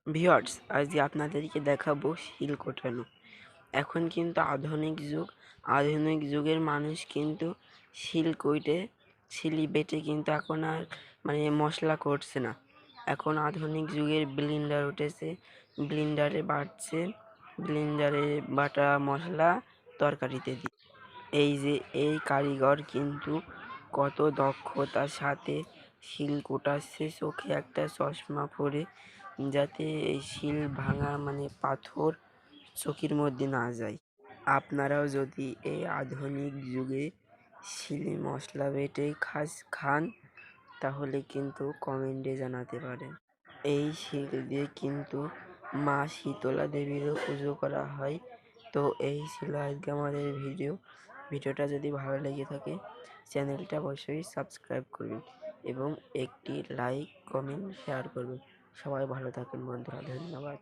Viewers, আজকে আপনাদেরকে দেখাবো শিল কোটানো। এখন কিন্তু আধুনিক যুগের মানুষ কিন্তু শিল কইটে শিলি বেটে কিন্তু এখন আর মশলা করছে না। এখন আধুনিক যুগের ব্লেন্ডার উঠেছে, ব্লেন্ডারে বাটছে, ব্লেন্ডারে বাটা মশলা তরকারিতে দিয়ে। এই কারিগর কিন্তু কত দক্ষতার সাথে শিল কোটাচ্ছে, চোখে একটা চশমা পরে, যাতে এই শিল ভাঙা পাথর চোখের মধ্যে না যায়। আপনারাও যদি এই আধুনিক যুগে শিলে মশলা বেটে খান, তাহলে কিন্তু কমেন্টে জানাতে পারেন। এই শিল দিয়ে কিন্তু মা শীতলা দেবীরও পুজো করা হয়। তো এই ছিল আজকে আমাদের ভিডিওটা যদি ভালো লেগে থাকে চ্যানেলটা অবশ্যই সাবস্ক্রাইব করবেন এবং একটি লাইক, কমেন্ট, শেয়ার করবেন। সবাই ভালো থাকেন বন্ধুরা, ধন্যবাদ।